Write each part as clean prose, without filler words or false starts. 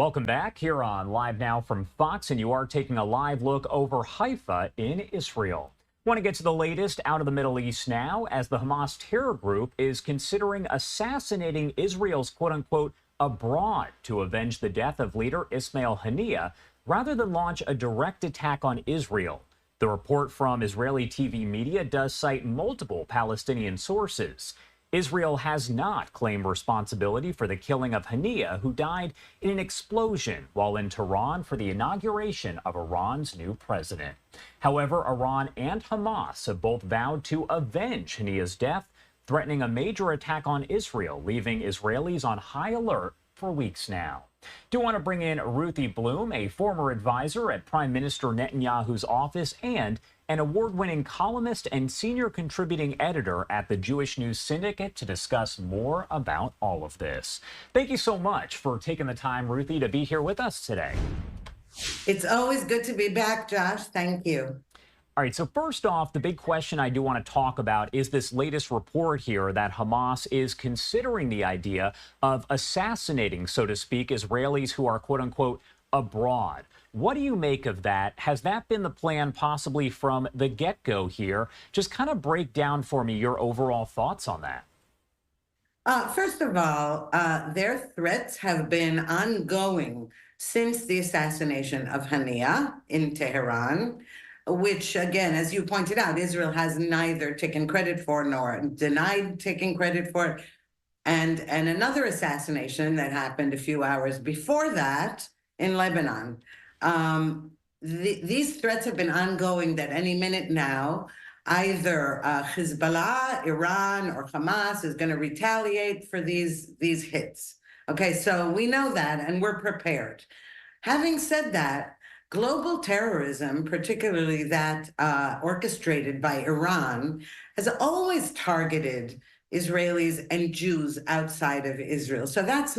Welcome back here on Live Now from Fox, and you are taking a live look over Haifa in Israel. Want to get to the latest out of the Middle East now, as the Hamas terror group is considering assassinating Israel's quote-unquote abroad to avenge the death of leader Ismail Haniyeh, rather than launch a direct attack on Israel. The report from Israeli TV media does cite multiple Palestinian sources. Israel has not claimed responsibility for the killing of Haniyeh, who died in an explosion while in Tehran for the inauguration of Iran's new president. However, Iran and Hamas have both vowed to avenge Haniyeh's death, threatening a major attack on Israel, leaving Israelis on high alert for weeks now. Do want to bring in Ruthie Blum, a former advisor at Prime Minister Netanyahu's office and an award-winning columnist and senior contributing editor at the Jewish News Syndicate, to discuss more about all of this. Thank you so much for taking the time, Ruthie, to be here with us today. It's always good to be back, Josh. Thank you. All right, so first off, the big question I do want to talk about is this latest report here that Hamas is considering the idea of assassinating, so to speak, Israelis who are quote-unquote abroad. What do you make of that? Has that been the plan possibly from the get-go here? Just kind of break down for me your overall thoughts on that. First of all, their threats have been ongoing since the assassination of Haniyeh in Tehran, which, again, as you pointed out, Israel has neither taken credit for nor denied taking credit for. And another assassination that happened a few hours before that in Lebanon. These threats have been ongoing, that any minute now, either Hezbollah, Iran, or Hamas is going to retaliate for these hits. Okay, so we know that, and we're prepared. Having said that, global terrorism, particularly that orchestrated by Iran, has always targeted Israelis and Jews outside of Israel. So that's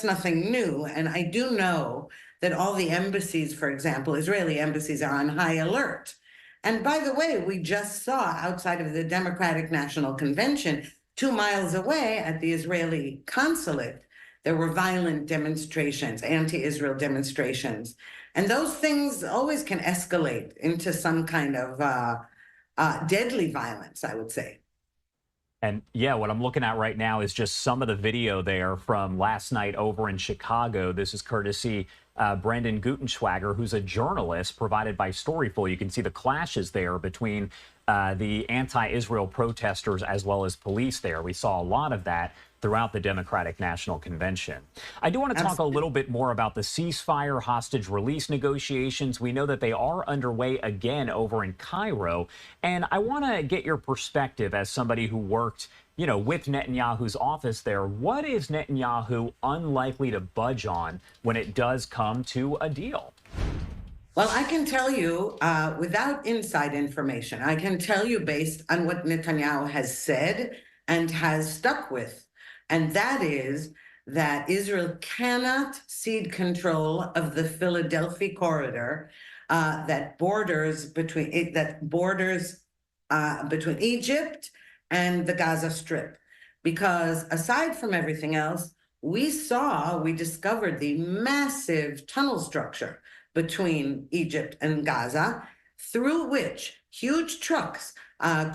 nothing new. And I do know that all the embassies, for example, Israeli embassies, are on high alert. And by the way, we just saw outside of the Democratic National Convention, 2 miles away at the Israeli consulate, there were violent demonstrations, anti-Israel demonstrations. And those things always can escalate into some kind of deadly violence, I would say. And yeah, what I'm looking at right now is just some of the video there from last night over in Chicago. This is courtesy Brendan Gutenschwager, who's a journalist provided by Storyful. You can see the clashes there between the anti-Israel protesters as well as police there. We saw a lot of that throughout the Democratic National Convention. I do want to talk a little bit more about the ceasefire hostage release negotiations. We know that they are underway again over in Cairo, and I want to get your perspective as somebody who worked, with Netanyahu's office there. What is Netanyahu unlikely to budge on when it does come to a deal? Well, I can tell you, without inside information, I can tell you based on what Netanyahu has said and has stuck with. And that is that Israel cannot cede control of the Philadelphia corridor that borders between Egypt and the Gaza Strip, because aside from everything else, we discovered the massive tunnel structure between Egypt and Gaza, through which huge trucks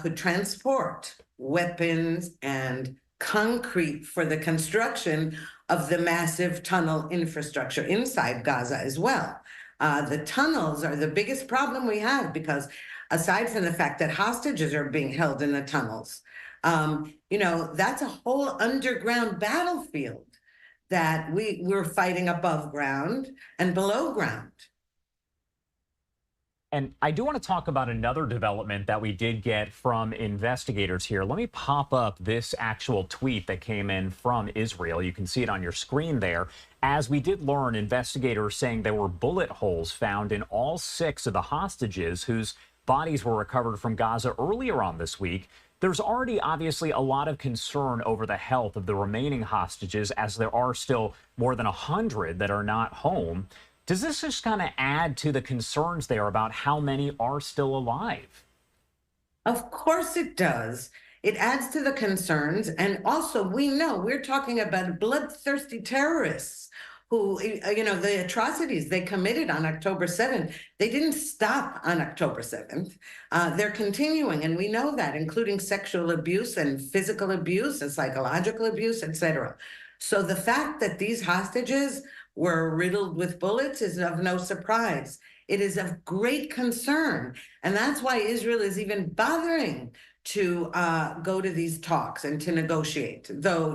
could transport weapons and concrete for the construction of the massive tunnel infrastructure inside Gaza as well. The tunnels are the biggest problem we have, because aside from the fact that hostages are being held in the tunnels, that's a whole underground battlefield that we're fighting above ground and below ground. And I do want to talk about another development that we did get from investigators here. Let me pop up this actual tweet that came in from Israel. You can see it on your screen there. As we did learn, investigators saying there were bullet holes found in all 6 of the hostages whose bodies were recovered from Gaza earlier on this week. There's already obviously a lot of concern over the health of the remaining hostages, as there are still more than 100 that are not home. Does this just kind of add to the concerns there about how many are still alive? Of course it does. It adds to the concerns. And also, we know we're talking about bloodthirsty terrorists who, the atrocities they committed on October 7th, they didn't stop on October 7th. They're continuing, and we know that, including sexual abuse and physical abuse and psychological abuse, etc. So the fact that these hostages were riddled with bullets is of no surprise. It is of great concern, and that's why Israel is even bothering to go to these talks and to negotiate, though,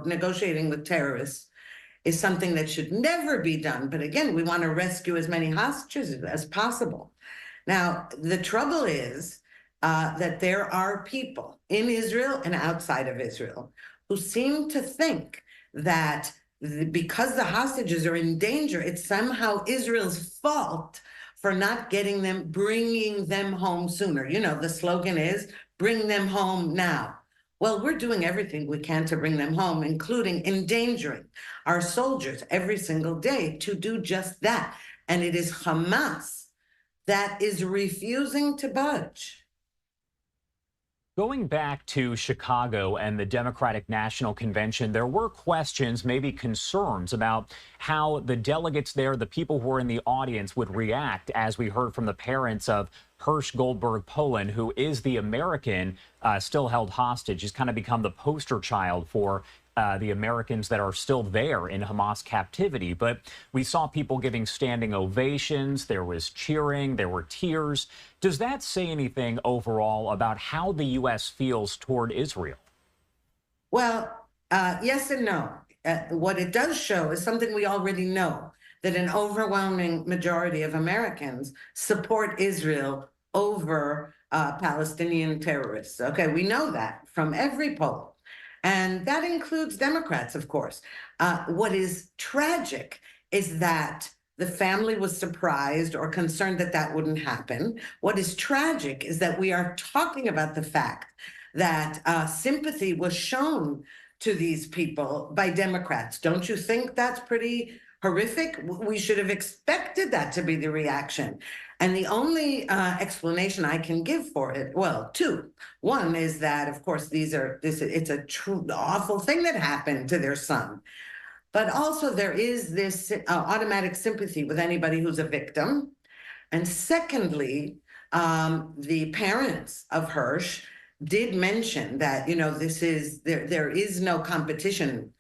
negotiating with terrorists is something that should never be done. But again, we want to rescue as many hostages as possible. Now, the trouble is that there are people in Israel and outside of Israel who seem to think that because the hostages are in danger, it's somehow Israel's fault for not bringing them home sooner. The slogan is, bring them home now. Well, we're doing everything we can to bring them home, including endangering our soldiers every single day to do just that. And it is Hamas that is refusing to budge. Going back to Chicago and the Democratic National Convention, there were questions, maybe concerns about how the delegates there, the people who were in the audience, would react, as we heard from the parents of Hirsch Goldberg Poland, who is the American still held hostage. He's kind of become the poster child for the Americans that are still there in Hamas captivity. But we saw people giving standing ovations. There was cheering. There were tears. Does that say anything overall about how the U.S. feels toward Israel? Well, yes and no. What it does show is something we already know, that an overwhelming majority of Americans support Israel over Palestinian terrorists. Okay, we know that from every poll. And that includes Democrats, of course. What is tragic is that the family was surprised or concerned that that wouldn't happen. What is tragic is that we are talking about the fact that sympathy was shown to these people by Democrats. Don't you think that's pretty horrific? We should have expected that to be the reaction. And the only explanation I can give for it, well, two. One is that, of course, it's a true awful thing that happened to their son. But also there is this automatic sympathy with anybody who's a victim. And secondly, the parents of Hirsch did mention that, there is no competition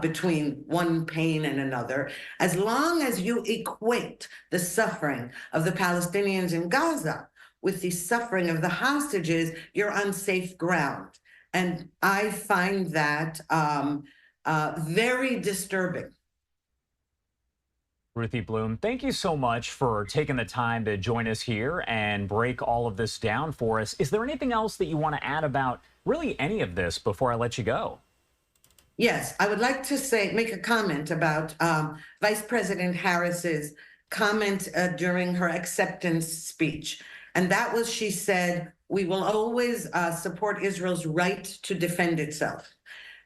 between one pain and another. As long as you equate the suffering of the Palestinians in Gaza with the suffering of the hostages, you're on safe ground. And I find that very disturbing. Ruthie Blum, thank you so much for taking the time to join us here and break all of this down for us. Is there anything else that you want to add about really any of this before I let you go? Yes, I would like to make a comment about Vice President Harris's comment during her acceptance speech. And that was, she said, we will always support Israel's right to defend itself.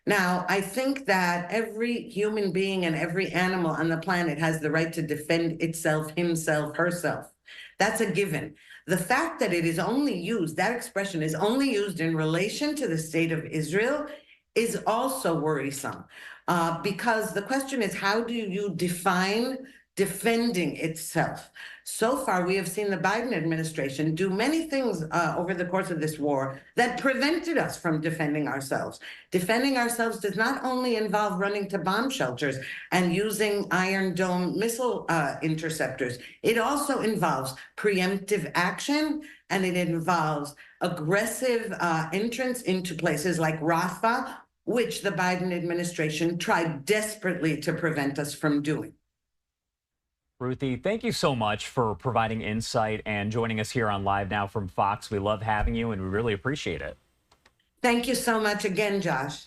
Now, I think that every human being and every animal on the planet has the right to defend itself, himself, herself. That's a given. The fact that it is only used, that expression is only used in relation to the state of Israel, is also worrisome, because the question is, how do you define defending itself? So far, we have seen the Biden administration do many things over the course of this war that prevented us from defending ourselves. Defending ourselves does not only involve running to bomb shelters and using Iron Dome missile interceptors. It also involves preemptive action, and it involves aggressive entrance into places like Rafah, which the Biden administration tried desperately to prevent us from doing. Ruthie, thank you so much for providing insight and joining us here on Live Now from Fox. We love having you, and we really appreciate it. Thank you so much again, Josh.